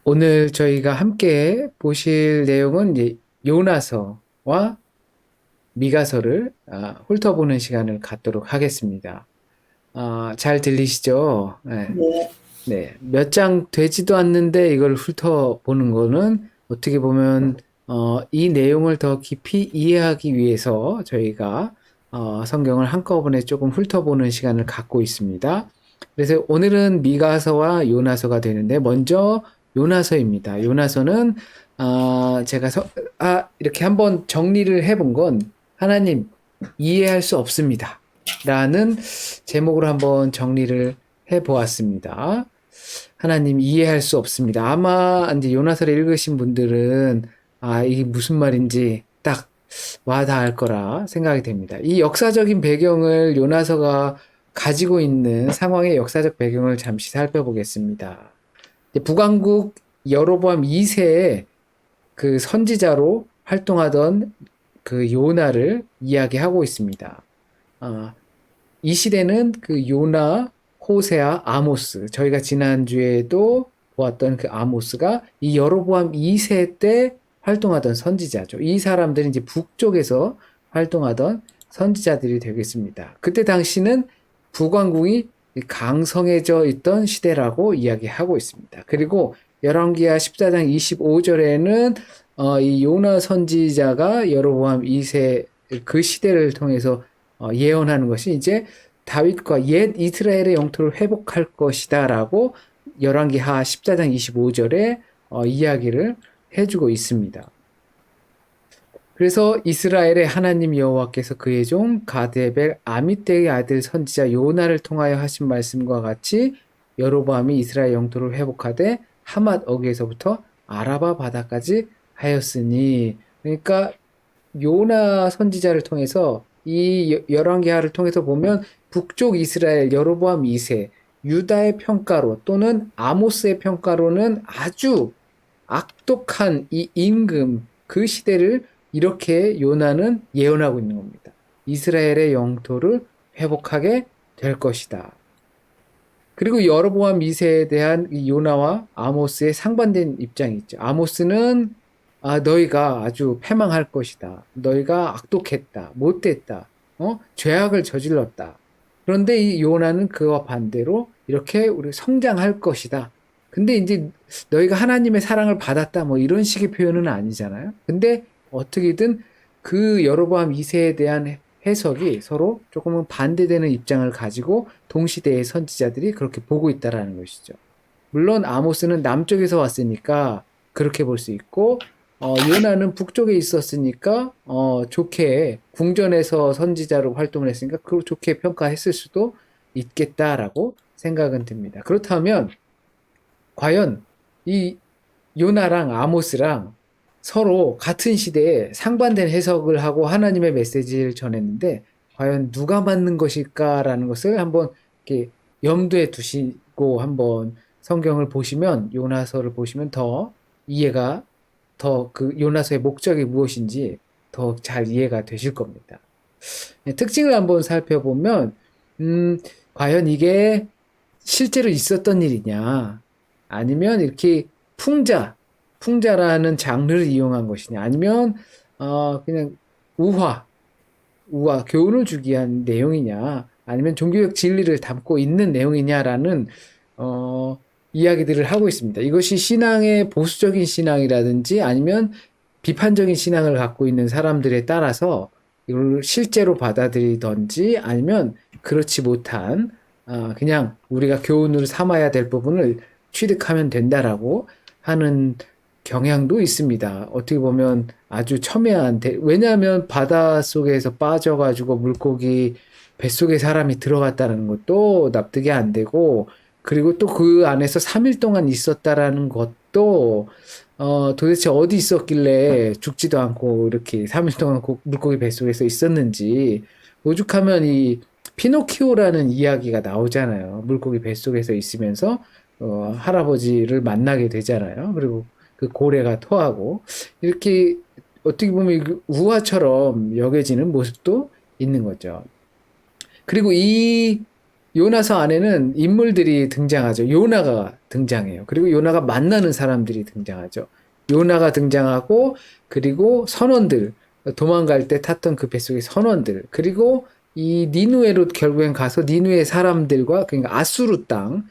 오늘 저희가 함께 보실 내용은 이제 요나서와 미가서를 훑어보는 시간을 갖도록 하겠습니다. 잘 들리시죠? 네. 네, 네. 몇 장 되지도 않는데 이걸 훑어보는 거는 어떻게 보면 이 내용을 더 깊이 이해하기 위해서 저희가 성경을 한꺼번에 조금 훑어보는 시간을 갖고 있습니다. 그래서 오늘은 미가서와 요나서가 되는데 먼저 요나서입니다. 요나서는 제가 이렇게 한번 정리를 해본 건 하나님 이해할 수 없습니다. 라는 제목으로 한번 정리를 해 보았습니다. 하나님 이해할 수 없습니다. 아마 이제 요나서를 읽으신 분들은 이게 무슨 말인지 딱 와닿을 거라 생각이 됩니다. 이 역사적인 배경을 요나서가 가지고 있는 상황의 역사적 배경을 잠시 살펴보겠습니다. 북왕국 여로보암 2세의 그 선지자로 활동하던 그 요나를 이야기하고 있습니다. 아, 이 시대는 그 요나, 호세아, 아모스, 저희가 지난주에도 보았던 그 아모스가 이 여로보암 2세 때 활동하던 선지자죠. 이 사람들이 이제 북쪽에서 활동하던 선지자들이 되겠습니다. 그때 당시는 북왕국이 강성해져 있던 시대라고 이야기하고 있습니다. 그리고 열왕기하 14장 25절에는 이 요나 선지자가 여로보암 2세 그 시대를 통해서 예언하는 것이 이제 다윗과 옛 이스라엘의 영토를 회복할 것이다라고 열왕기하 14장 25절에 이야기를 해주고 있습니다. 그래서 이스라엘의 하나님 여호와께서 그의 종 가데벨 아미떼의 아들 선지자 요나를 통하여 하신 말씀과 같이 여로보암이 이스라엘 영토를 회복하되 하맛 어귀에서부터 아라바 바다까지 하였으니, 그러니까 요나 선지자를 통해서 이 열왕기하를 통해서 보면 북쪽 이스라엘 여로보암 2세 유다의 평가로 또는 아모스의 평가로는 아주 악독한 이 임금 그 시대를 이렇게 요나는 예언하고 있는 겁니다. 이스라엘의 영토를 회복하게 될 것이다. 그리고 여로보암 2세에 대한 이 요나와 아모스의 상반된 입장이 있죠. 아모스는 너희가 아주 패망할 것이다. 너희가 악독했다. 못됐다. 죄악을 저질렀다. 그런데 이 요나는 그와 반대로 이렇게 우리 성장할 것이다. 근데 이제 너희가 하나님의 사랑을 받았다. 뭐 이런 식의 표현은 아니잖아요. 근데 어떻게든 그 여로보암 2세에 대한 해석이 서로 조금은 반대되는 입장을 가지고 동시대의 선지자들이 그렇게 보고 있다라는 것이죠. 물론 아모스는 남쪽에서 왔으니까 그렇게 볼 수 있고, 요나는 북쪽에 있었으니까 좋게 궁전에서 선지자로 활동을 했으니까 그 좋게 평가했을 수도 있겠다라고 생각은 듭니다. 그렇다면 과연 이 요나랑 아모스랑 서로 같은 시대에 상반된 해석을 하고 하나님의 메시지를 전했는데 과연 누가 맞는 것일까라는 것을 한번 이렇게 염두에 두시고 한번 성경을 보시면 요나서를 보시면 더 이해가 더 그 요나서의 목적이 무엇인지 더 잘 이해가 되실 겁니다. 특징을 한번 살펴보면 과연 이게 실제로 있었던 일이냐 아니면 이렇게 풍자라는 장르를 이용한 것이냐 아니면 그냥 우화 교훈을 주기 위한 내용이냐 아니면 종교적 진리를 담고 있는 내용이냐라는 이야기들을 하고 있습니다. 이것이 신앙의 보수적인 신앙이라든지 아니면 비판적인 신앙을 갖고 있는 사람들에 따라서 이걸 실제로 받아들이던지 아니면 그렇지 못한 그냥 우리가 교훈으로 삼아야 될 부분을 취득하면 된다라고 하는 경향도 있습니다. 어떻게 보면 아주 첨예한, 왜냐하면 바닷속에서 빠져가지고 물고기 뱃속에 사람이 들어갔다는 것도 납득이 안 되고, 그리고 또 그 안에서 3일 동안 있었다라는 것도, 도대체 어디 있었길래 죽지도 않고 이렇게 3일 동안 물고기 뱃속에서 있었는지, 오죽하면 이 피노키오라는 이야기가 나오잖아요. 물고기 뱃속에서 있으면서, 할아버지를 만나게 되잖아요. 그리고 그 고래가 토하고 이렇게 어떻게 보면 우화처럼 여겨지는 모습도 있는 거죠. 그리고 이 요나서 안에는 인물들이 등장하죠. 요나가 등장해요. 그리고 요나가 만나는 사람들이 등장하죠. 요나가 등장하고, 그리고 선원들, 도망갈 때 탔던 그 뱃속의 선원들, 그리고 이 니누에로 결국엔 가서 니누의 사람들과, 그러니까 아수르 땅,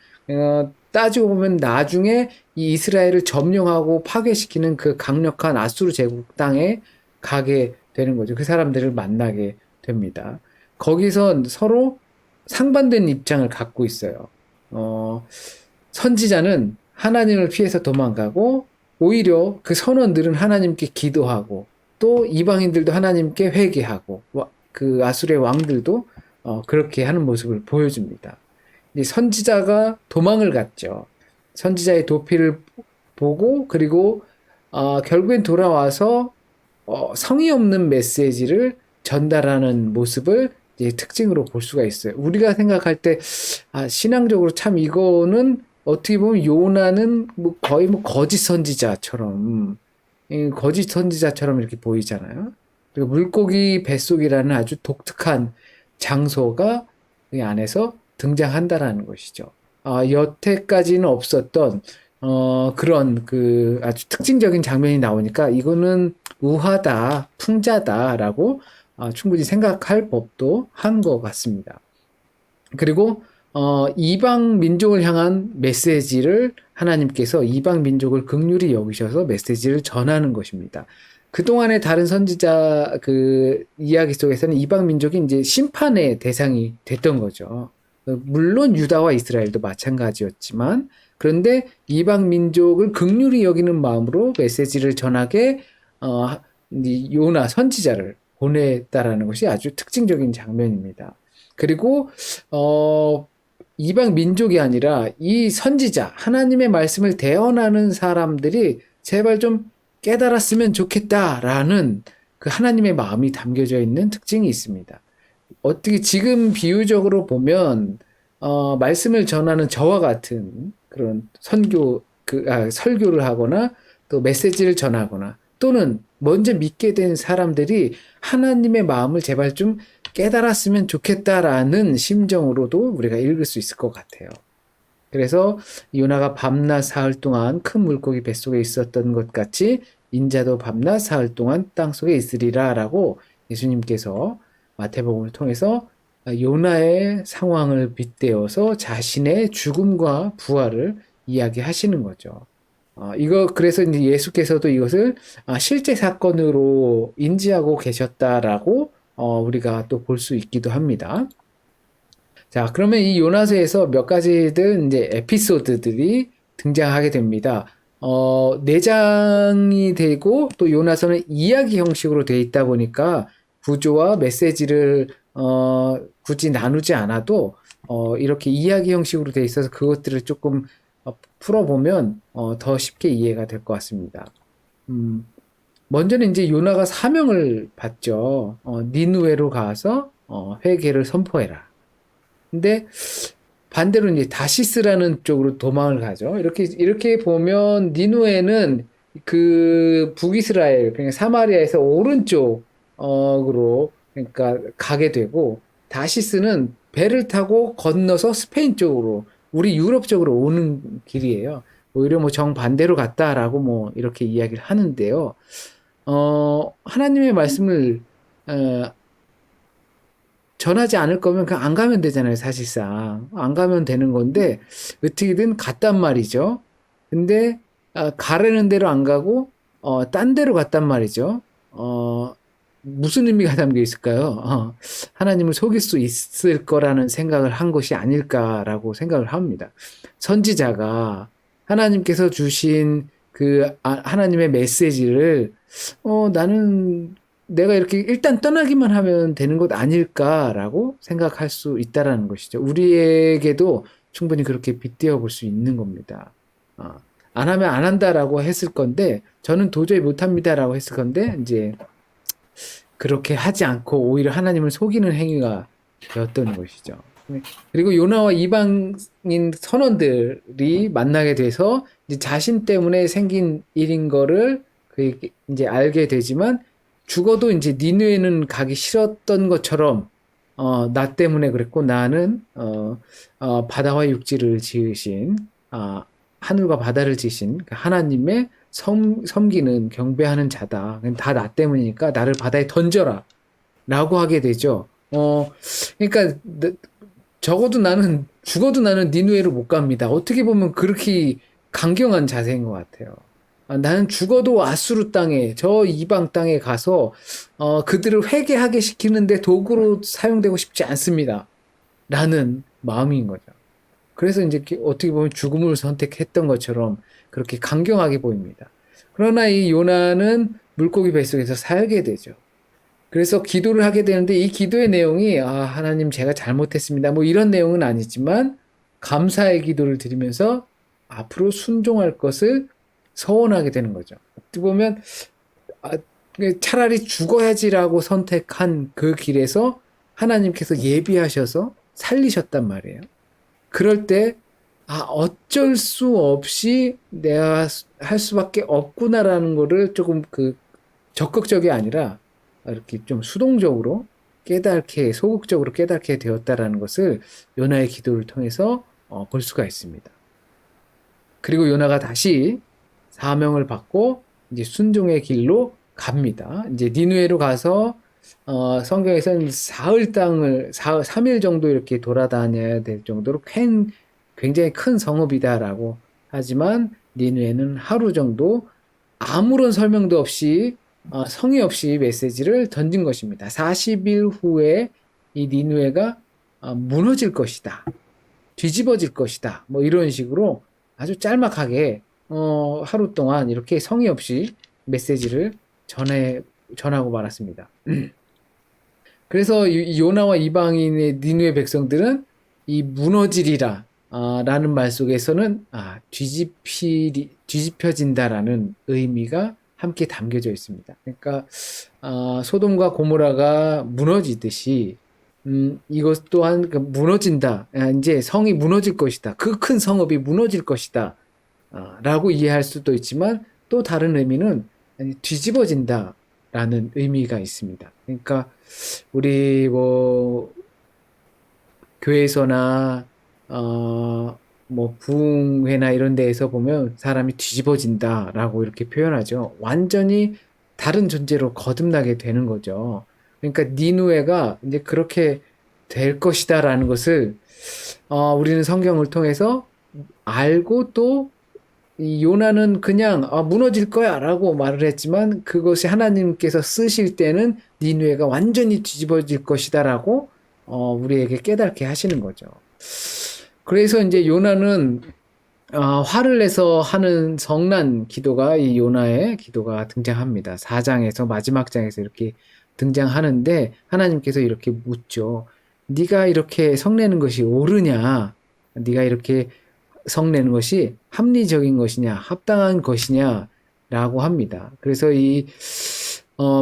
따지고 보면 나중에 이 이스라엘을 점령하고 파괴시키는 그 강력한 아수르 제국 땅에 가게 되는 거죠. 그 사람들을 만나게 됩니다. 거기서 서로 상반된 입장을 갖고 있어요. 선지자는 하나님을 피해서 도망가고, 오히려 그 선원들은 하나님께 기도하고, 또 이방인들도 하나님께 회개하고, 그 아수르의 왕들도 그렇게 하는 모습을 보여줍니다. 선지자가 도망을 갔죠. 선지자의 도피를 보고, 그리고 결국엔 돌아와서 성의 없는 메시지를 전달하는 모습을 이제 특징으로 볼 수가 있어요. 우리가 생각할 때 신앙적으로 참 이거는 어떻게 보면 요나는 뭐 거의 뭐 거짓 선지자처럼 이렇게 보이잖아요. 그리고 물고기 뱃속이라는 아주 독특한 장소가 이 안에서 등장한다라는 것이죠. 여태까지는 없었던 그런 그 아주 특징적인 장면이 나오니까 이거는 우화다, 풍자다라고 충분히 생각할 법도 한 것 같습니다. 그리고 이방 민족을 향한 메시지를 하나님께서 이방 민족을 긍휼히 여기셔서 메시지를 전하는 것입니다. 그동안의 다른 선지자 그 이야기 속에서는 이방 민족이 이제 심판의 대상이 됐던 거죠. 물론 유다와 이스라엘도 마찬가지였지만, 그런데 이방 민족을 긍휼히 여기는 마음으로 메시지를 전하게 요나 선지자를 보냈다라는 것이 아주 특징적인 장면입니다. 그리고 이방 민족이 아니라 이 선지자, 하나님의 말씀을 대언하는 사람들이 제발 좀 깨달았으면 좋겠다라는 그 하나님의 마음이 담겨져 있는 특징이 있습니다. 어떻게 지금 비유적으로 보면 말씀을 전하는 저와 같은 그런 설교를 하거나 또 메시지를 전하거나 또는 먼저 믿게 된 사람들이 하나님의 마음을 제발 좀 깨달았으면 좋겠다라는 심정으로도 우리가 읽을 수 있을 것 같아요. 그래서 요나가 밤낮 사흘 동안 큰 물고기 뱃속에 있었던 것 같이 인자도 밤낮 사흘 동안 땅속에 있으리라 라고 예수님께서 마태복음을 통해서 요나의 상황을 빗대어서 자신의 죽음과 부활을 이야기하시는 거죠. 그래서 이제 예수께서도 이것을 실제 사건으로 인지하고 계셨다라고 우리가 또 볼 수 있기도 합니다. 자, 그러면 이 요나서에서 몇 가지들 이제 에피소드들이 등장하게 됩니다. 내장이 되고 또 요나서는 이야기 형식으로 되어 있다 보니까 구조와 메시지를 굳이 나누지 않아도 이렇게 이야기 형식으로 되어 있어서 그것들을 조금 풀어보면 더 쉽게 이해가 될 것 같습니다. 먼저는 이제 요나가 사명을 받죠. 니누에로 가서 회개를 선포해라. 근데 반대로 이제 다시스라는 쪽으로 도망을 가죠. 이렇게 보면 니누에는 그 북이스라엘, 그러니까 사마리아에서 오른쪽으로 그러니까 가게 되고, 다시스는 배를 타고 건너서 스페인 쪽으로, 우리 유럽 쪽으로 오는 길이에요. 오히려 뭐 정반대로 갔다라고 뭐 이렇게 이야기를 하는데요. 하나님의 말씀을 전하지 않을 거면 그냥 안 가면 되잖아요, 사실상. 안 가면 되는 건데, 어떻게든 갔단 말이죠. 근데, 가라는 대로 안 가고, 딴 데로 갔단 말이죠. 무슨 의미가 담겨 있을까요? 하나님을 속일 수 있을 거라는 생각을 한 것이 아닐까라고 생각을 합니다. 선지자가 하나님께서 주신 하나님의 메시지를, 나는 내가 이렇게 일단 떠나기만 하면 되는 것 아닐까라고 생각할 수 있다라는 것이죠. 우리에게도 충분히 그렇게 빗대어 볼 수 있는 겁니다. 안 하면 안 한다라고 했을 건데, 저는 도저히 못 합니다라고 했을 건데, 이제, 그렇게 하지 않고 오히려 하나님을 속이는 행위가 되었던 것이죠. 그리고 요나와 이방인 선원들이 만나게 돼서 이제 자신 때문에 생긴 일인 거를 이제 알게 되지만, 죽어도 이제 니느웨는 가기 싫었던 것처럼 나 때문에 그랬고 나는 바다와 육지를 지으신 하늘과 바다를 지으신 그 하나님의 섬기는 경배하는 자다. 다 나 때문이니까 나를 바다에 던져라. 라고 하게 되죠. 그러니까 적어도 나는 죽어도 나는 니누에로 못 갑니다. 어떻게 보면 그렇게 강경한 자세인 것 같아요. 나는 죽어도 아수르 땅에 저 이방 땅에 가서 그들을 회개하게 시키는데 도구로 사용되고 싶지 않습니다. 라는 마음인 거죠. 그래서 이제 어떻게 보면 죽음을 선택했던 것처럼 그렇게 강경하게 보입니다. 그러나 이 요나는 물고기 뱃속에서 살게 되죠. 그래서 기도를 하게 되는데 이 기도의 내용이 하나님 제가 잘못했습니다. 뭐 이런 내용은 아니지만 감사의 기도를 드리면서 앞으로 순종할 것을 서원하게 되는 거죠. 어떻게 보면 차라리 죽어야지라고 선택한 그 길에서 하나님께서 예비하셔서 살리셨단 말이에요. 그럴 때 어쩔 수 없이 내가 할 수밖에 없구나라는 거를 조금 적극적이 아니라 이렇게 좀 수동적으로 소극적으로 깨닫게 되었다라는 것을 요나의 기도를 통해서 볼 수가 있습니다. 그리고 요나가 다시 사명을 받고 이제 순종의 길로 갑니다. 이제 니누에로 가서 성경에서는 사흘 땅을 3일 정도 이렇게 돌아다녀야 될 정도로 굉장히 큰 성읍이다라고 하지만 니누에는 하루 정도 아무런 설명도 없이 성의 없이 메시지를 던진 것입니다. 40일 후에 이 니누에가 무너질 것이다. 뒤집어질 것이다. 뭐 이런 식으로 아주 짤막하게 하루 동안 이렇게 성의 없이 메시지를 전하고 말았습니다. 그래서 이 요나와 이방인의 니누의 백성들은 이 무너지리라 라는 말 속에서는 뒤집혀진다라는 의미가 함께 담겨져 있습니다. 그러니까 소돔과 고모라가 무너지듯이 이것 또한 무너진다. 이제 성이 무너질 것이다. 그 큰 성읍이 무너질 것이다. 라고 이해할 수도 있지만 또 다른 의미는 뒤집어진다 라는 의미가 있습니다. 그러니까 우리 교회에서나 부흥회나 이런 데에서 보면 사람이 뒤집어진다 라고 이렇게 표현하죠. 완전히 다른 존재로 거듭나게 되는 거죠. 그러니까 니누에가 이제 그렇게 될 것이다 라는 것을 우리는 성경을 통해서 알고 또 이 요나는 그냥 무너질 거야 라고 말을 했지만 그것이 하나님께서 쓰실 때는 니누에가 완전히 뒤집어질 것이다 라고 우리에게 깨닫게 하시는 거죠. 그래서 이제 요나는 화를 내서 하는 성난 기도가 이 요나의 기도가 등장합니다. 4장에서 마지막 장에서 이렇게 등장하는데 하나님께서 이렇게 묻죠. 네가 이렇게 성내는 것이 옳으냐? 네가 이렇게 성내는 것이 합리적인 것이냐, 합당한 것이냐, 라고 합니다. 그래서 이,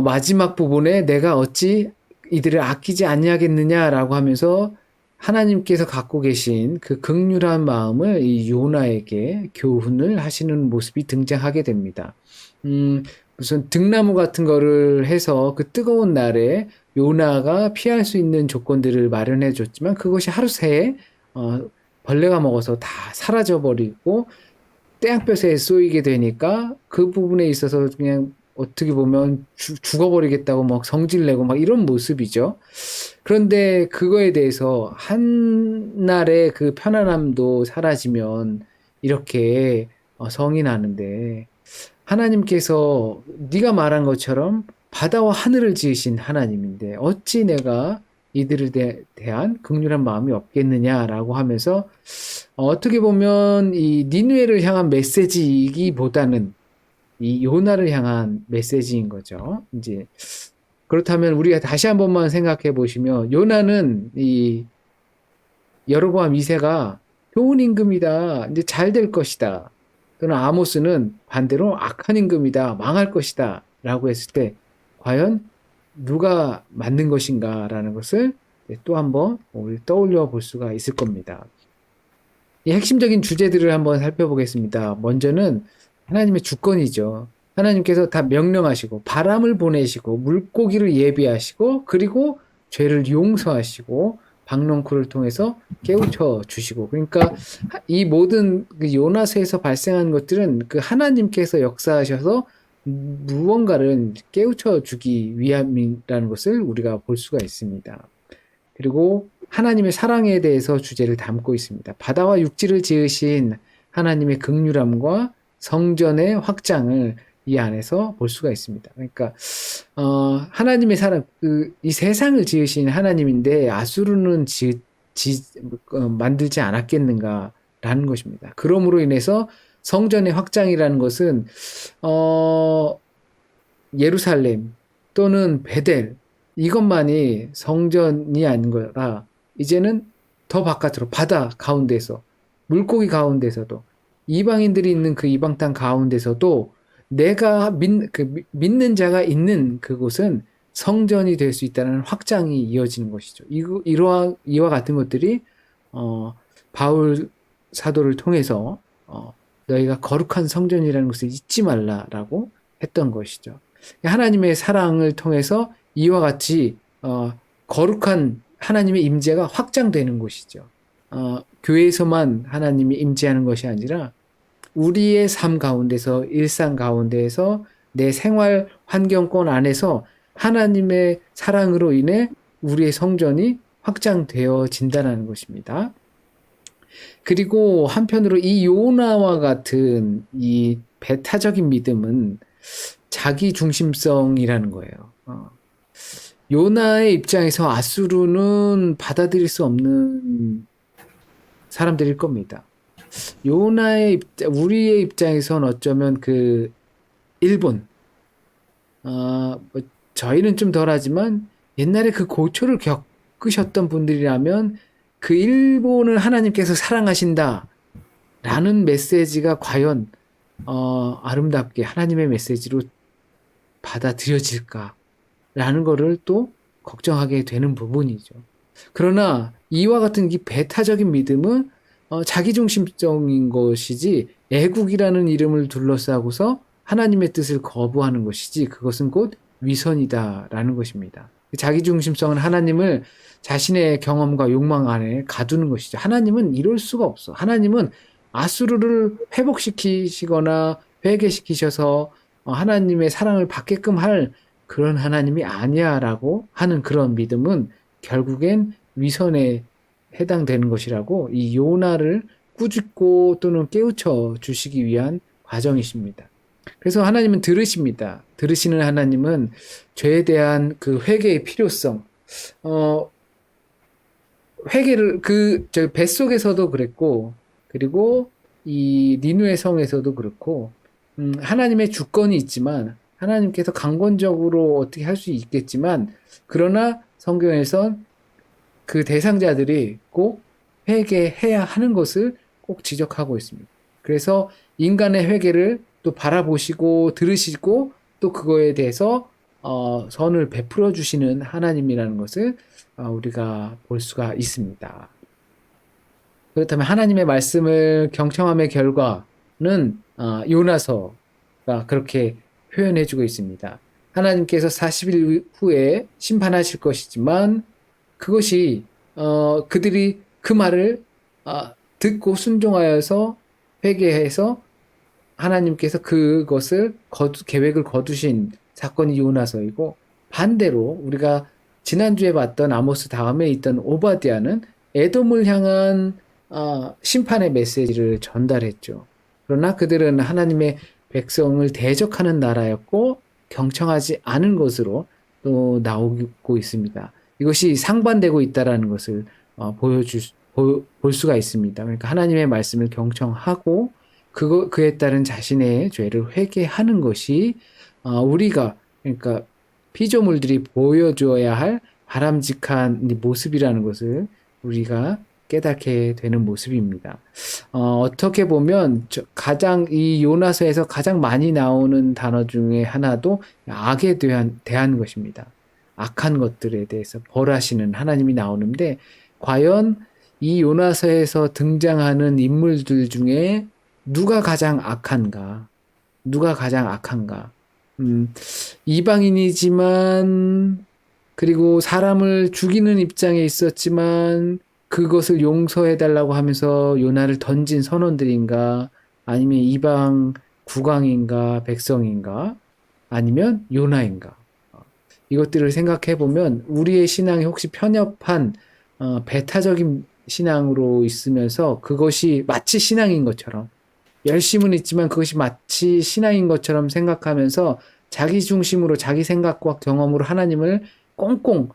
마지막 부분에 내가 어찌 이들을 아끼지 아니하겠느냐라고 하면서 하나님께서 갖고 계신 그 긍휼한 마음을 이 요나에게 교훈을 하시는 모습이 등장하게 됩니다. 무슨 등나무 같은 거를 해서 그 뜨거운 날에 요나가 피할 수 있는 조건들을 마련해 줬지만 그것이 하루 새에, 벌레가 먹어서 다 사라져버리고 떼양볕에 쏘이게 되니까 그 부분에 있어서 그냥 어떻게 보면 죽어버리겠다고 막 성질내고 막 이런 모습이죠. 그런데 그거에 대해서 한날의 그 편안함도 사라지면 이렇게 성이 나는데 하나님께서 네가 말한 것처럼 바다와 하늘을 지으신 하나님인데 어찌 내가 이들에 대한 긍휼한 마음이 없겠느냐라고 하면서 어떻게 보면 이 니느웨를 향한 메시지이기보다는 이 요나를 향한 메시지인 거죠. 이제 그렇다면 우리가 다시 한 번만 생각해 보시면 요나는 이 여로보암 2세가 좋은 임금이다. 이제 잘 될 것이다. 또는 아모스는 반대로 악한 임금이다. 망할 것이다. 라고 했을 때 과연 누가 맞는 것인가라는 것을 또 한번 우리 떠올려 볼 수가 있을 겁니다. 이 핵심적인 주제들을 한번 살펴보겠습니다. 먼저는 하나님의 주권이죠. 하나님께서 다 명령하시고 바람을 보내시고 물고기를 예비하시고 그리고 죄를 용서하시고 박농쿨을 통해서 깨우쳐 주시고, 그러니까 이 모든 그 요나서에서 발생한 것들은 그 하나님께서 역사하셔서 무언가를 깨우쳐 주기 위함이라는 것을 우리가 볼 수가 있습니다. 그리고 하나님의 사랑에 대해서 주제를 담고 있습니다. 바다와 육지를 지으신 하나님의 긍휼함과 성전의 확장을 이 안에서 볼 수가 있습니다. 그러니까 하나님의 사랑, 이 세상을 지으신 하나님인데 아수르는 만들지 않았겠는가라는 것입니다. 그러므로 인해서 성전의 확장이라는 것은 예루살렘 또는 베델 이것만이 성전이 아닌 거라 이제는 더 바깥으로 바다 가운데서 물고기 가운데서도 이방인들이 있는 그 이방 땅 가운데서도 내가 믿는 자가 있는 그곳은 성전이 될 수 있다는 확장이 이어지는 것이죠. 이와 같은 것들이 바울 사도를 통해서 너희가 거룩한 성전이라는 것을 잊지 말라라고 했던 것이죠. 하나님의 사랑을 통해서 이와 같이 거룩한 하나님의 임재가 확장되는 곳이죠. 교회에서만 하나님이 임재하는 것이 아니라 우리의 삶 가운데서 일상 가운데에서 내 생활 환경권 안에서 하나님의 사랑으로 인해 우리의 성전이 확장되어진다는 것입니다. 그리고 한편으로 이 요나와 같은 이 배타적인 믿음은 자기 중심성이라는 거예요. 요나의 입장에서 아수르는 받아들일 수 없는 사람들일 겁니다. 우리의 입장에선 어쩌면 일본, 저희는 좀 덜하지만 옛날에 그 고초를 겪으셨던 분들이라면 그 일본을 하나님께서 사랑하신다 라는 메시지가 과연 아름답게 하나님의 메시지로 받아들여질까 라는 거를 또 걱정하게 되는 부분이죠. 그러나 이와 같은 이 배타적인 믿음은 자기중심적인 것이지 애국이라는 이름을 둘러싸고서 하나님의 뜻을 거부하는 것이지 그것은 곧 위선이다라는 것입니다. 자기중심성은 하나님을 자신의 경험과 욕망 안에 가두는 것이죠. 하나님은 이럴 수가 없어. 하나님은 아수르를 회복시키시거나 회개시키셔서 하나님의 사랑을 받게끔 할 그런 하나님이 아니야라고 하는 그런 믿음은 결국엔 위선에 해당되는 것이라고 이 요나를 꾸짖고 또는 깨우쳐 주시기 위한 과정이십니다. 그래서 하나님은 들으십니다. 들으시는 하나님은 죄에 대한 그 회개의 필요성, 회개를 저 뱃속에서도 그랬고, 그리고 이 니누의 성에서도 그렇고, 하나님의 주권이 있지만 하나님께서 강권적으로 어떻게 할 수 있겠지만, 그러나 성경에선 그 대상자들이 꼭 회개해야 하는 것을 꼭 지적하고 있습니다. 그래서 인간의 회개를 또 바라보시고 들으시고 또 그거에 대해서 선을 베풀어 주시는 하나님이라는 것을 우리가 볼 수가 있습니다. 그렇다면 하나님의 말씀을 경청함의 결과는 요나서가 그렇게 표현해 주고 있습니다. 하나님께서 40일 후에 심판하실 것이지만 그것이 그들이 그 말을 듣고 순종하여서 회개해서 하나님께서 그것을 계획을 거두신 사건이 요나서이고, 반대로 우리가 지난주에 봤던 아모스 다음에 있던 오바댜는 에돔을 향한 심판의 메시지를 전달했죠. 그러나 그들은 하나님의 백성을 대적하는 나라였고 경청하지 않은 것으로 또 나오고 있습니다. 이것이 상반되고 있다는 것을 볼 수가 있습니다. 그러니까 하나님의 말씀을 경청하고 그에 따른 자신의 죄를 회개하는 것이 우리가 그러니까 피조물들이 보여줘야 할 바람직한 모습이라는 것을 우리가 깨닫게 되는 모습입니다. 어떻게 보면 이 요나서에서 가장 많이 나오는 단어 중에 하나도 악에 대한 것입니다. 악한 것들에 대해서 벌하시는 하나님이 나오는데, 과연 이 요나서에서 등장하는 인물들 중에 누가 가장 악한가? 누가 가장 악한가? 이방인이지만 그리고 사람을 죽이는 입장에 있었지만 그것을 용서해달라고 하면서 요나를 던진 선원들인가, 아니면 이방 국왕인가, 백성인가, 아니면 요나인가. 이것들을 생각해 보면 우리의 신앙이 혹시 편협한 배타적인 신앙으로 있으면서 그것이 마치 신앙인 것처럼, 열심은 있지만 그것이 마치 신앙인 것처럼 생각하면서 자기 중심으로 자기 생각과 경험으로 하나님을 꽁꽁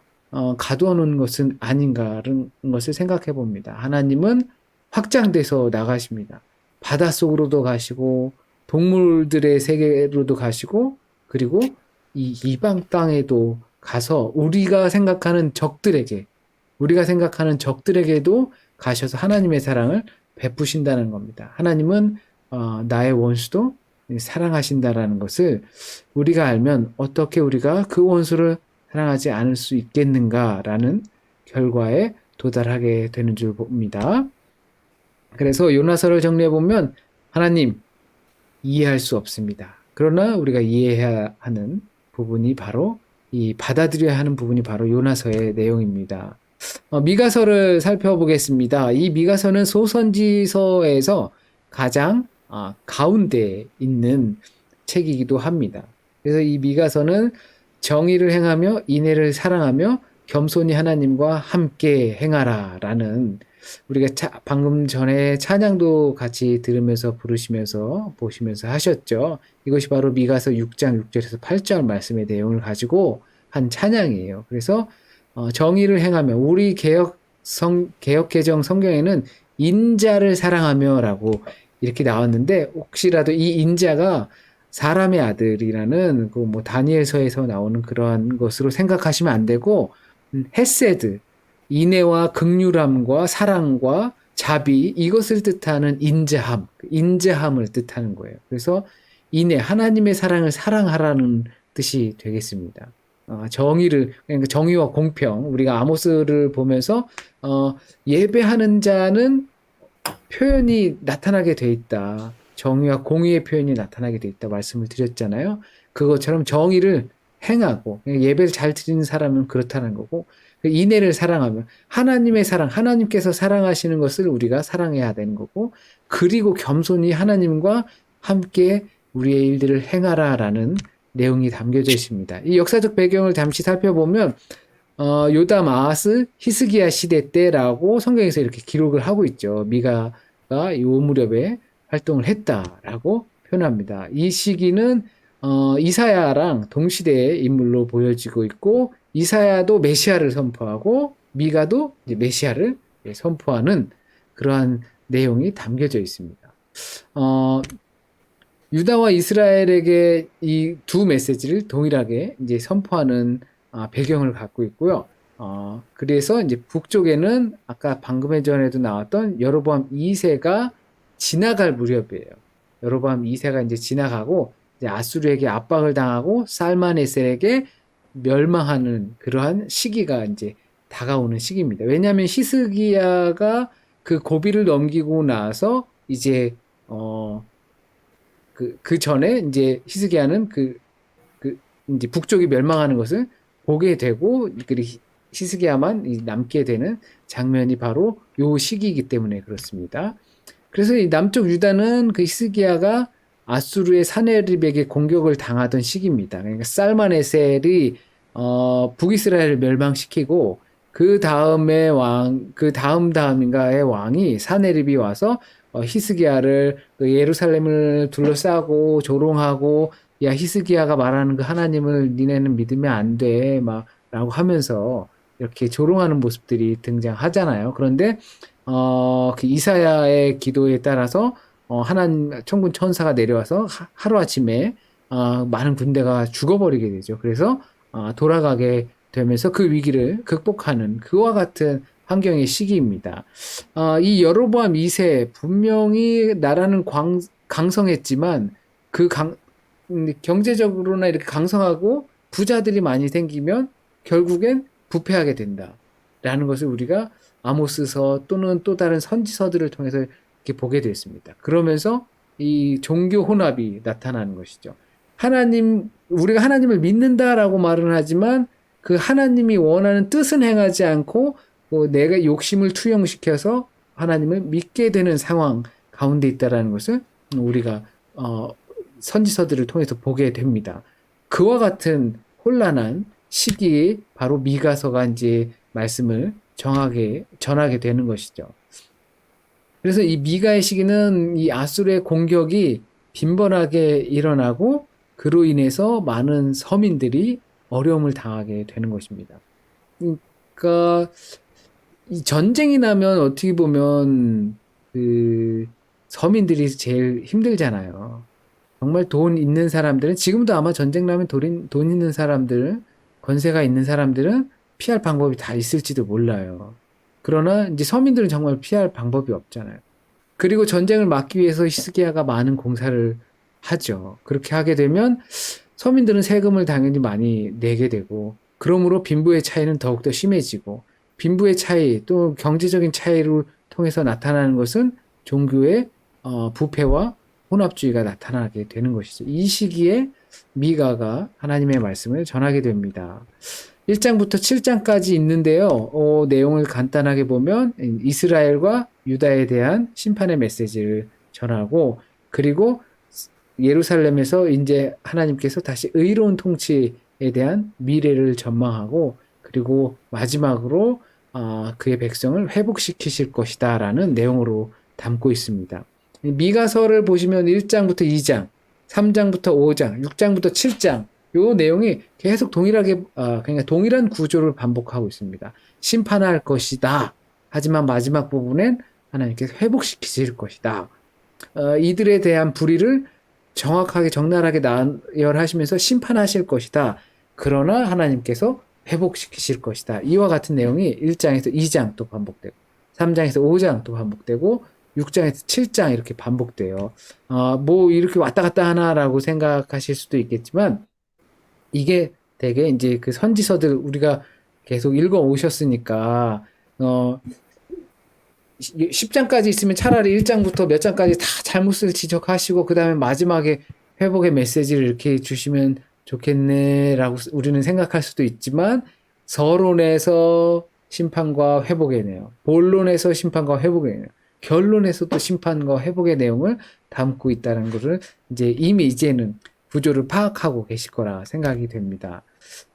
가두어 놓은 것은 아닌가라는 것을 생각해 봅니다. 하나님은 확장돼서 나가십니다. 바닷속으로도 가시고 동물들의 세계로도 가시고, 그리고 이 이방 땅에도 가서 우리가 생각하는 적들에게도 가셔서 하나님의 사랑을 베푸신다는 겁니다. 하나님은 나의 원수도 사랑하신다라는 것을 우리가 알면 어떻게 우리가 그 원수를 사랑하지 않을 수 있겠는가라는 결과에 도달하게 되는 줄 봅니다. 그래서 요나서를 정리해 보면, 하나님, 이해할 수 없습니다. 그러나 우리가 이해해야 하는 부분이 바로, 이 받아들여야 하는 부분이 바로 요나서의 내용입니다. 미가서를 살펴보겠습니다. 이 미가서는 소선지서에서 가장 가운데 있는 책이기도 합니다. 그래서 이 미가서는 정의를 행하며 인애를 사랑하며 겸손히 하나님과 함께 행하라 라는, 우리가 방금 전에 찬양도 같이 들으면서 부르시면서 보시면서 하셨죠. 이것이 바로 미가서 6장 6절에서 8절 말씀의 내용을 가지고 한 찬양이에요. 그래서 정의를 행하며, 우리 개혁개정 성경에는 인자를 사랑하며 라고 이렇게 나왔는데, 혹시라도 이 인자가 사람의 아들이라는 그 뭐 다니엘서에서 나오는 그러한 것으로 생각하시면 안 되고, 헤세드, 인애와 긍휼함과 사랑과 자비, 이것을 뜻하는 인자함을 뜻하는 거예요. 그래서 인애, 하나님의 사랑을 사랑하라는 뜻이 되겠습니다. 그러니까 정의와 공평, 우리가 아모스를 보면서 예배하는 자는 표현이 나타나게 돼 있다. 정의와 공의의 표현이 나타나게 돼 있다 말씀을 드렸잖아요. 그것처럼 정의를 행하고 예배를 잘 드리는 사람은 그렇다는 거고, 인애를 사랑하면 하나님의 사랑, 하나님께서 사랑하시는 것을 우리가 사랑해야 되는 거고, 그리고 겸손히 하나님과 함께 우리의 일들을 행하라라는 내용이 담겨져 있습니다. 이 역사적 배경을 잠시 살펴보면 요담, 아하스, 히스기야 시대 때라고 성경에서 이렇게 기록을 하고 있죠. 미가가 요 무렵에 활동을 했다라고 표현합니다. 이 시기는 이사야랑 동시대의 인물로 보여지고 있고, 이사야도 메시아를 선포하고 미가도 이제 메시아를 선포하는 그러한 내용이 담겨져 있습니다. 유다와 이스라엘에게 이 두 메시지를 동일하게 이제 선포하는 배경을 갖고 있고요. 그래서 이제 북쪽에는 아까 방금 전에도 나왔던 여로보암 2세가 지나갈 무렵이에요. 여로보암 2세가 이제 지나가고 이제 아수르에게 압박을 당하고 살마네셀에게 멸망하는 그러한 시기가 이제 다가오는 시기입니다. 왜냐하면 히스기야가 그 고비를 넘기고 나서 이제 그 전에 이제 히스기야는 이제 북쪽이 멸망하는 것을 보게 되고, 그리고 히스기야만 남게 되는 장면이 바로 요 시기이기 때문에 그렇습니다. 그래서 이 남쪽 유다는 그 히스기야가 아수르의 사네립에게 공격을 당하던 시기입니다. 그러니까 살마네셀이 북이스라엘을 멸망시키고, 그 다음인가의 왕이 사네립이 와서 히스기야를 그 예루살렘을 둘러싸고 조롱하고, 야, 히스기야가 말하는 그 하나님을 니네는 믿으면 안 돼, 막 라고 하면서 이렇게 조롱하는 모습들이 등장하잖아요. 그런데 그 이사야의 기도에 따라서 하나님 천군 천사가 내려와서 하루아침에 많은 군대가 죽어버리게 되죠. 그래서 돌아가게 되면서 그 위기를 극복하는 그와 같은 환경의 시기입니다. 이 여로보암 2세, 분명히 나라는 강성했지만 경제적으로나 이렇게 강성하고 부자들이 많이 생기면 결국엔 부패하게 된다라는 것을 우리가 아모스서 또는 또 다른 선지서들을 통해서 이렇게 보게 됐습니다. 그러면서 이 종교 혼합이 나타나는 것이죠. 우리가 하나님을 믿는다라고 말은 하지만 그 하나님이 원하는 뜻은 행하지 않고 내가 욕심을 투영시켜서 하나님을 믿게 되는 상황 가운데 있다라는 것을 우리가 선지서들을 통해서 보게 됩니다. 그와 같은 혼란한 시기에 바로 미가서가 이제 말씀을 정하게 전하게 되는 것이죠. 그래서 이 미가의 시기는 이 아수르의 공격이 빈번하게 일어나고 그로 인해서 많은 서민들이 어려움을 당하게 되는 것입니다. 그러니까 이 전쟁이 나면 어떻게 보면 그 서민들이 제일 힘들잖아요. 정말 돈 있는 사람들은 지금도 아마 전쟁 나면 돈 있는 사람들, 권세가 있는 사람들은 피할 방법이 다 있을지도 몰라요. 그러나 이제 서민들은 정말 피할 방법이 없잖아요. 그리고 전쟁을 막기 위해서 히스기야가 많은 공사를 하죠. 그렇게 하게 되면 서민들은 세금을 당연히 많이 내게 되고, 그러므로 빈부의 차이는 더욱더 심해지고, 빈부의 차이 또 경제적인 차이를 통해서 나타나는 것은 종교의 부패와 혼합주의가 나타나게 되는 것이죠. 이 시기에 미가가 하나님의 말씀을 전하게 됩니다. 1장부터 7장까지 있는데요. 내용을 간단하게 보면 이스라엘과 유다에 대한 심판의 메시지를 전하고, 그리고 예루살렘에서 이제 하나님께서 다시 의로운 통치에 대한 미래를 전망하고, 그리고 마지막으로 그의 백성을 회복시키실 것이다 라는 내용으로 담고 있습니다. 미가서를 보시면 1장부터 2장, 3장부터 5장, 6장부터 7장 요 내용이 계속 동일하게 그러니까 동일한 구조를 반복하고 있습니다. 심판할 것이다. 하지만 마지막 부분엔 하나님께서 회복시키실 것이다. 이들에 대한 불의를 정확하게 적나라하게 나열하시면서 심판하실 것이다. 그러나 하나님께서 회복시키실 것이다. 이와 같은 내용이 1장에서 2장 또 반복되고 3장에서 5장 또 반복되고 6장에서 7장 이렇게 반복돼요. 뭐 이렇게 왔다 갔다 하나라고 생각하실 수도 있겠지만 이게 되게 이제 그 선지서들 우리가 계속 읽어 오셨으니까 10장까지 있으면 차라리 1장부터 몇 장까지 다 잘못을 지적하시고 그 다음에 마지막에 회복의 메시지를 이렇게 주시면 좋겠네라고 우리는 생각할 수도 있지만 서론에서 심판과 회복의 내용, 본론에서 심판과 회복의 내용, 결론에서도 심판과 회복의 내용을 담고 있다는 것을 이제 이미 이제는 구조를 파악하고 계실 거라 생각이 됩니다.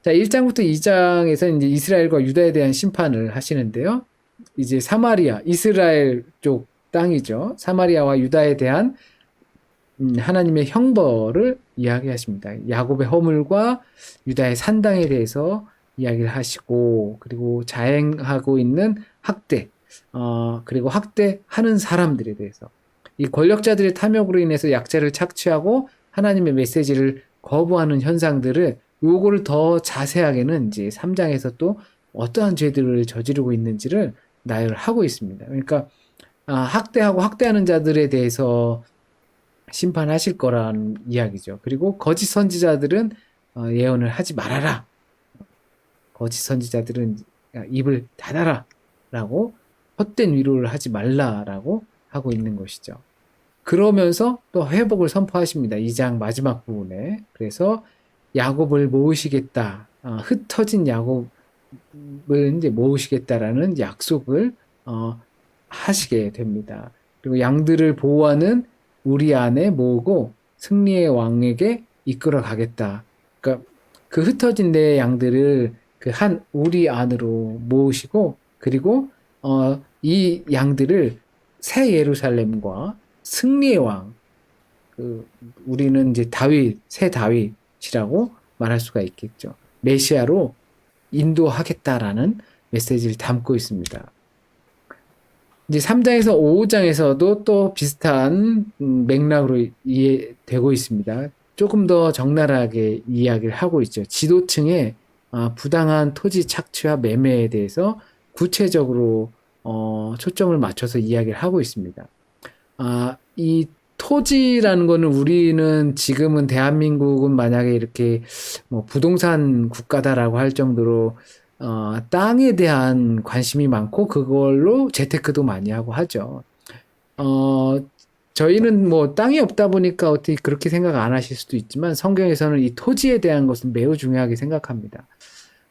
자, 1장부터 2장에서 이제 이스라엘과 유다에 대한 심판을 하시는데요. 이제 사마리아, 이스라엘 쪽 땅이죠. 사마리아와 유다에 대한 하나님의 형벌을 이야기하십니다. 야곱의 허물과 유다의 산당에 대해서 이야기를 하시고, 그리고 자행하고 있는 학대, 그리고 학대하는 사람들에 대해서 이 권력자들의 탐욕으로 인해서 약자를 착취하고 하나님의 메시지를 거부하는 현상들을 요거를 더 자세하게는 이제 3장에서 또 어떠한 죄들을 저지르고 있는지를 나열을 하고 있습니다. 그러니까 학대하고 학대하는 자들에 대해서 심판하실 거라는 이야기죠. 그리고 거짓 선지자들은 예언을 하지 말아라. 거짓 선지자들은 입을 닫아라 라고 헛된 위로를 하지 말라라고 하고 있는 것이죠. 그러면서 또 회복을 선포하십니다. 2장 마지막 부분에. 그래서 야곱을 모으시겠다. 흩어진 야곱을 이제 모으시겠다라는 약속을 하시게 됩니다. 그리고 양들을 보호하는 우리 안에 모으고 승리의 왕에게 이끌어 가겠다. 그러니까 그 흩어진 내 양들을 그 한 우리 안으로 모으시고, 그리고 이 양들을 새 예루살렘과 승리의 왕, 우리는 이제 새 다윗이라고 말할 수가 있겠죠. 메시아로 인도하겠다라는 메시지를 담고 있습니다. 이제 3장에서 5장에서도 또 비슷한 맥락으로 이해되고 있습니다. 조금 더 적나라하게 이야기를 하고 있죠. 지도층의 부당한 토지 착취와 매매에 대해서 구체적으로 초점을 맞춰서 이야기를 하고 있습니다. 이 토지라는 거는 우리는 지금은 대한민국은 만약에 이렇게 뭐 부동산 국가다라고 할 정도로 땅에 대한 관심이 많고 그걸로 재테크도 많이 하고 하죠. 저희는 뭐 땅이 없다 보니까 어떻게 그렇게 생각 안 하실 수도 있지만 성경에서는 이 토지에 대한 것은 매우 중요하게 생각합니다.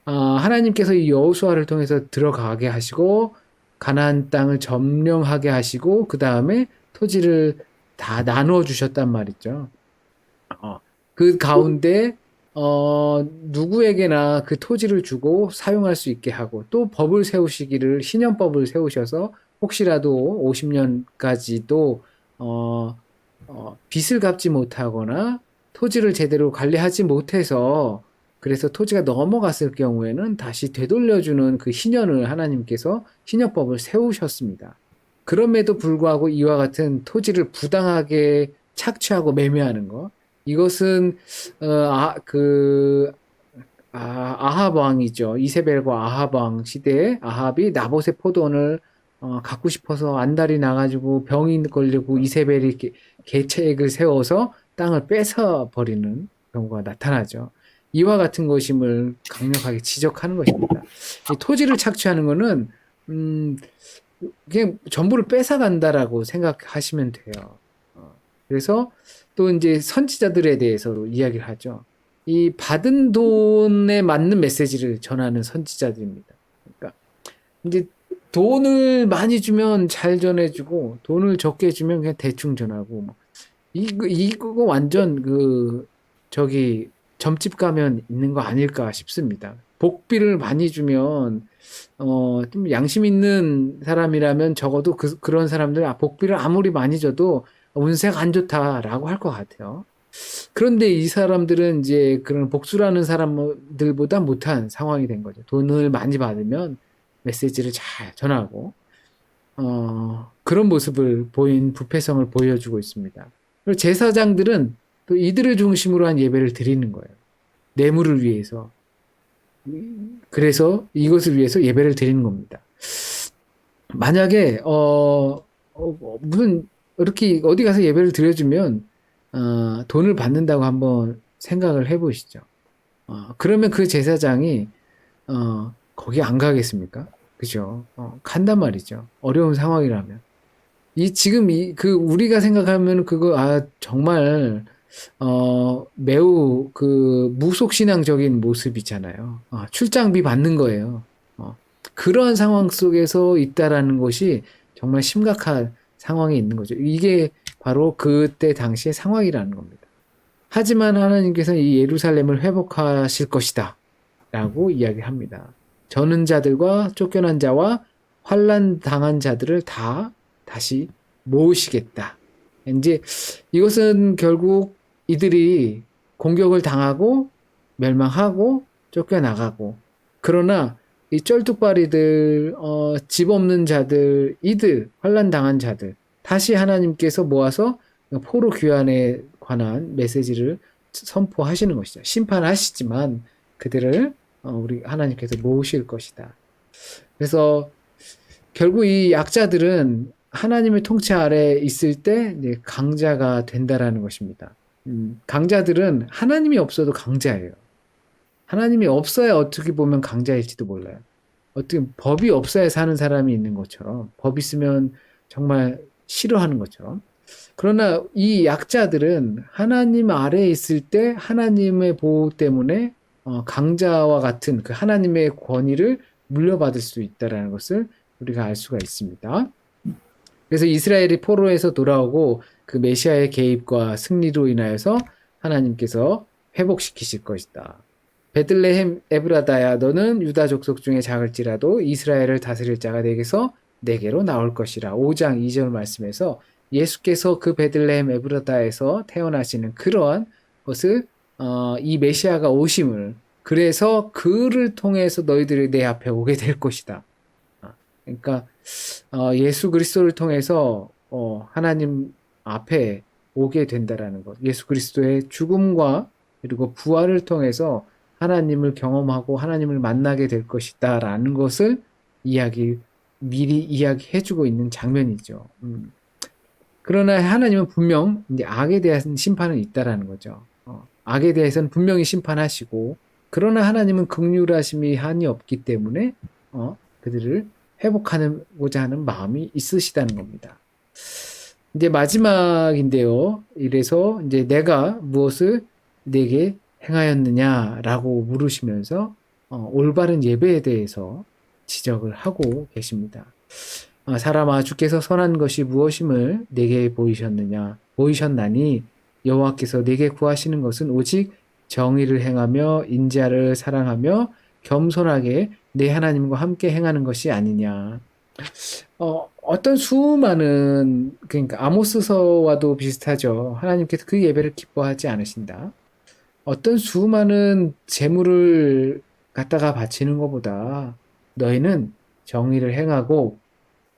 하나님께서 이 여호수아를 통해서 들어가게 하시고 가나안 땅을 점령하게 하시고 그 다음에 토지를 다 나누어 주셨단 말이죠. 어, 그 가운데 누구에게나 그 토지를 주고 사용할 수 있게 하고 또 법을 세우시기를 신년법을 세우셔서 혹시라도 50년까지도 빚을 갚지 못하거나 토지를 제대로 관리하지 못해서 그래서 토지가 넘어갔을 경우에는 다시 되돌려주는 그 희년을 하나님께서 희년법을 세우셨습니다. 그럼에도 불구하고 이와 같은 토지를 부당하게 착취하고 매매하는 것, 이것은 아합 왕이죠. 이세벨과 아합 왕 시대에 아합이 나봇의 포도원을 갖고 싶어서 안달이 나가지고 병이 걸리고 이세벨이 계책을 세워서 땅을 뺏어 버리는 경우가 나타나죠. 이와 같은 것임을 강력하게 지적하는 것입니다. 이 토지를 착취하는 것은 그냥 전부를 뺏어간다라고 생각하시면 돼요. 그래서 또 이제 선지자들에 대해서도 이야기를 하죠. 이 받은 돈에 맞는 메시지를 전하는 선지자들입니다. 그러니까 이제 돈을 많이 주면 잘 전해주고 돈을 적게 주면 그냥 대충 전하고 뭐 이거 완전 저기 점집 가면 있는 거 아닐까 싶습니다. 복비를 많이 주면 좀 양심 있는 사람이라면 적어도 그런 사람들 복비를 아무리 많이 줘도 운세가 안 좋다라고 할 것 같아요. 그런데 이 사람들은 이제 그런 복수라는 사람들보다 못한 상황이 된 거죠. 돈을 많이 받으면 메시지를 잘 전하고, 그런 모습을 보인 부패성을 보여주고 있습니다. 그리고 제사장들은 또 이들을 중심으로 한 예배를 드리는 거예요. 뇌물을 위해서. 그래서 이것을 위해서 예배를 드리는 겁니다. 만약에, 무슨, 이렇게 어디 가서 예배를 드려주면, 돈을 받는다고 한번 생각을 해보시죠. 그러면 그 제사장이, 거기 안 가겠습니까? 그죠? 간단 말이죠. 어려운 상황이라면. 우리가 생각하면 정말, 매우 무속신앙적인 모습이잖아요. 출장비 받는 거예요. 그러한 상황 속에서 있다라는 것이 정말 심각한 상황에 있는 거죠. 이게 바로 그때 당시의 상황이라는 겁니다. 하지만 하나님께서는 이 예루살렘을 회복하실 것이다. 라고 이야기합니다. 저는 자들과 쫓겨난 자와 환난 당한 자들을 다 다시 모으시겠다. 이제 이것은 결국 이들이 공격을 당하고 멸망하고 쫓겨나가고 그러나 이 쩔뚝발이들 집 없는 자들 이들 환난 당한 자들 다시 하나님께서 모아서 포로 귀환에 관한 메시지를 선포하시는 것이죠. 심판하시지만 그들을 우리 하나님께서 모으실 것이다. 그래서 결국 이 약자들은 하나님의 통치 아래 있을 때 이제 강자가 된다라는 것입니다. 강자들은 하나님이 없어도 강자예요. 하나님이 없어야 어떻게 보면 강자일지도 몰라요. 어떻게 법이 없어야 사는 사람이 있는 것처럼 법 있으면 정말 싫어하는 것처럼. 그러나 이 약자들은 하나님 아래에 있을 때 하나님의 보호 때문에 강자와 같은 그 하나님의 권위를 물려받을 수 있다라는 것을 우리가 알 수가 있습니다. 그래서 이스라엘이 포로에서 돌아오고 그 메시아의 개입과 승리로 인하여서 하나님께서 회복시키실 것이다. 베들레헴 에브라다야 너는 유다 족속 중에 작을지라도 이스라엘을 다스릴 자가 내게로 나올 것이라. 5장 2절 말씀에서 예수께서 그 베들레헴 에브라다에서 태어나시는 그러한 것을 이 메시아가 오심을 그래서 그를 통해서 너희들이 내 앞에 오게 될 것이다. 그러니까 예수 그리스도를 통해서 하나님 앞에 오게 된다라는 것. 예수 그리스도의 죽음과 그리고 부활을 통해서 하나님을 경험하고 하나님을 만나게 될 것이다라는 것을 미리 이야기해주고 있는 장면이죠. 그러나 하나님은 분명 이제 악에 대한 심판은 있다라는 거죠. 악에 대해서는 분명히 심판하시고, 그러나 하나님은 긍휼하심이 한이 없기 때문에 그들을 회복하고자 하는 마음이 있으시다는 겁니다. 이제 마지막인데요. 이래서 이제 내가 무엇을 내게 행하였느냐라고 물으시면서 올바른 예배에 대해서 지적을 하고 계십니다. 사람아 주께서 선한 것이 무엇임을 내게 보이셨나니 여호와께서 내게 구하시는 것은 오직 정의를 행하며 인자를 사랑하며 겸손하게 내 하나님과 함께 행하는 것이 아니냐. 어떤 수많은 그러니까 아모스서와도 비슷하죠. 하나님께서 그 예배를 기뻐하지 않으신다. 어떤 수많은 재물을 갖다가 바치는 것보다 너희는 정의를 행하고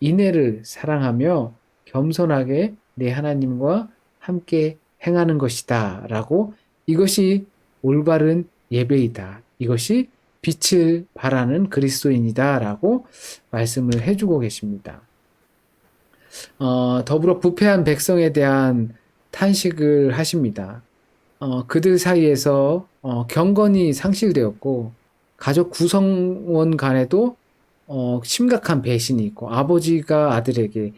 인애를 사랑하며 겸손하게 내 하나님과 함께 행하는 것이다. 라고 이것이 올바른 예배이다. 이것이 빛을 발하는 그리스도인이다. 라고 말씀을 해주고 계십니다. 더불어 부패한 백성에 대한 탄식을 하십니다. 그들 사이에서 경건이 상실되었고 가족 구성원 간에도 심각한 배신이 있고 아버지가 아들에게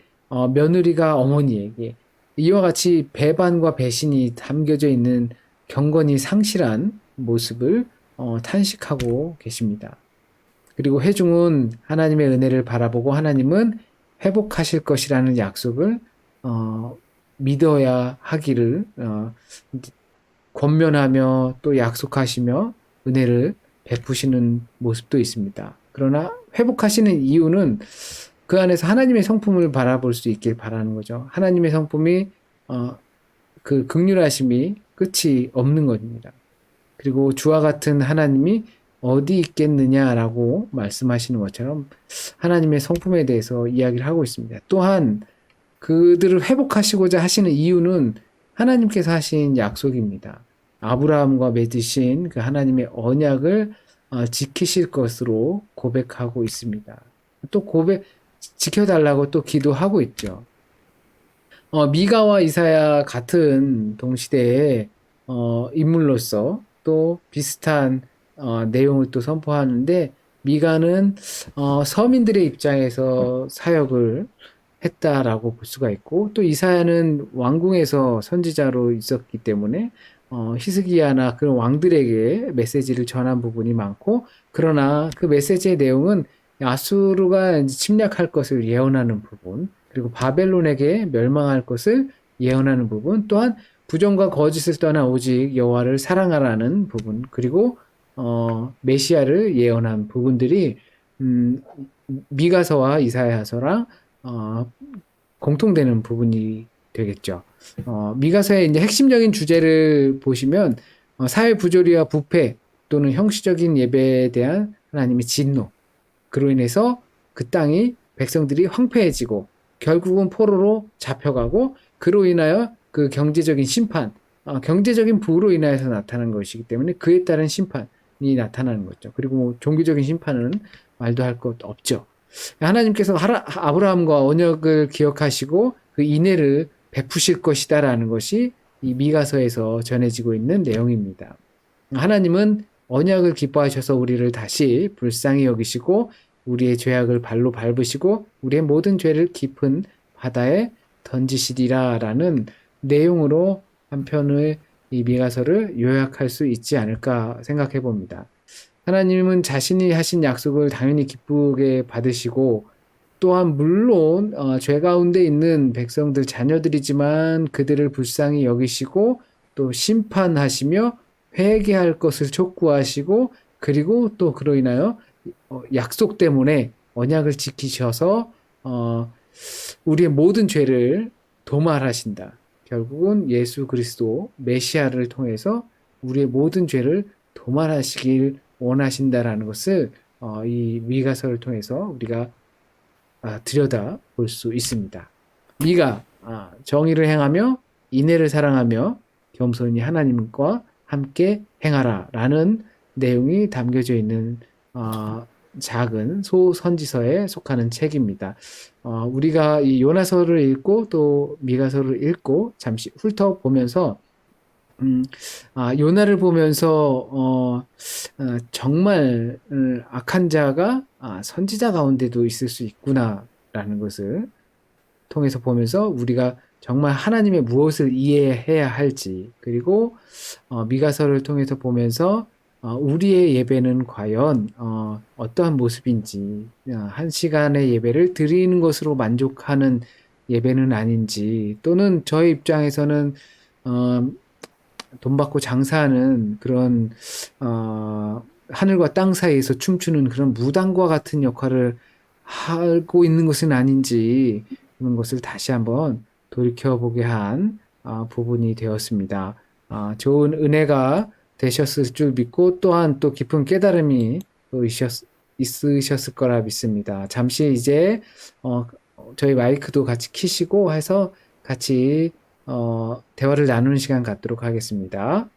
며느리가 어머니에게 이와 같이 배반과 배신이 담겨져 있는 경건이 상실한 모습을 탄식하고 계십니다. 그리고 회중은 하나님의 은혜를 바라보고 하나님은 회복하실 것이라는 약속을 믿어야 하기를 권면하며 또 약속하시며 은혜를 베푸시는 모습도 있습니다. 그러나 회복하시는 이유는 그 안에서 하나님의 성품을 바라볼 수 있길 바라는 거죠. 하나님의 성품이 그 긍휼하심이 끝이 없는 겁니다. 그리고 주와 같은 하나님이 어디 있겠느냐라고 말씀하시는 것처럼 하나님의 성품에 대해서 이야기를 하고 있습니다. 또한 그들을 회복하시고자 하시는 이유는 하나님께서 하신 약속입니다. 아브라함과 맺으신 그 하나님의 언약을 지키실 것으로 고백하고 있습니다. 또 지켜달라고 또 기도하고 있죠. 미가와 이사야 같은 동시대의 인물로서 또 비슷한 내용을 또 선포하는데 미가는 서민들의 입장에서 사역을 했다라고 볼 수가 있고 또 이사야는 왕궁에서 선지자로 있었기 때문에 히스기야나 그런 왕들에게 메시지를 전한 부분이 많고 그러나 그 메시지의 내용은 아수르가 침략할 것을 예언하는 부분 그리고 바벨론에게 멸망할 것을 예언하는 부분 또한 부정과 거짓을 떠나 오직 여호와를 사랑하라는 부분 그리고 메시아를 예언한 부분들이 미가서와 이사야서랑 공통되는 부분이 되겠죠. 미가서의 이제 핵심적인 주제를 보시면 사회 부조리와 부패 또는 형식적인 예배에 대한 하나님의 진노 그로 인해서 그 땅이 백성들이 황폐해지고 결국은 포로로 잡혀가고 그로 인하여 그 경제적인 심판 경제적인 부로 인하여서 나타난 것이기 때문에 그에 따른 심판이 나타나는 거죠. 그리고 뭐 종교적인 심판은 말도 할 것 없죠. 하나님께서 아브라함과 언약을 기억하시고 그 인애를 베푸실 것이다라는 것이 이 미가서에서 전해지고 있는 내용입니다. 하나님은 언약을 기뻐하셔서 우리를 다시 불쌍히 여기시고 우리의 죄악을 발로 밟으시고 우리의 모든 죄를 깊은 바다에 던지시리라라는 내용으로 한편의 이 미가서를 요약할 수 있지 않을까 생각해 봅니다. 하나님은 자신이 하신 약속을 당연히 기쁘게 받으시고 또한 물론 죄 가운데 있는 백성들 자녀들이지만 그들을 불쌍히 여기시고 또 심판하시며 회개할 것을 촉구하시고 그리고 또 그로 인하여 약속 때문에 언약을 지키셔서 우리의 모든 죄를 도말하신다. 결국은 예수 그리스도 메시아를 통해서 우리의 모든 죄를 도말하시길 원하신다라는 것을 이 미가서를 통해서 우리가 들여다 볼 수 있습니다. 미가 정의를 행하며 인애를 사랑하며 겸손히 하나님과 함께 행하라라는 내용이 담겨져 있는 작은 소선지서에 속하는 책입니다. 우리가 이 요나서를 읽고 또 미가서를 읽고 잠시 훑어보면서 요나를 보면서 정말 악한 자가 선지자 가운데도 있을 수 있구나라는 것을 통해서 보면서 우리가 정말 하나님의 무엇을 이해해야 할지 그리고 미가서를 통해서 보면서 우리의 예배는 과연 어떠한 모습인지, 한 시간의 예배를 드리는 것으로 만족하는 예배는 아닌지, 또는 저의 입장에서는 어, 돈 받고 장사하는 그런 하늘과 땅 사이에서 춤추는 그런 무당과 같은 역할을 하고 있는 것은 아닌지 그런 것을 다시 한번 돌이켜보게 한 부분이 되었습니다. 좋은 은혜가 되셨을 줄 믿고 또한 또 깊은 깨달음이 또 있으셨을 거라 믿습니다. 잠시 이제 어, 저희 마이크도 같이 키시고 해서 같이 대화를 나누는 시간 갖도록 하겠습니다.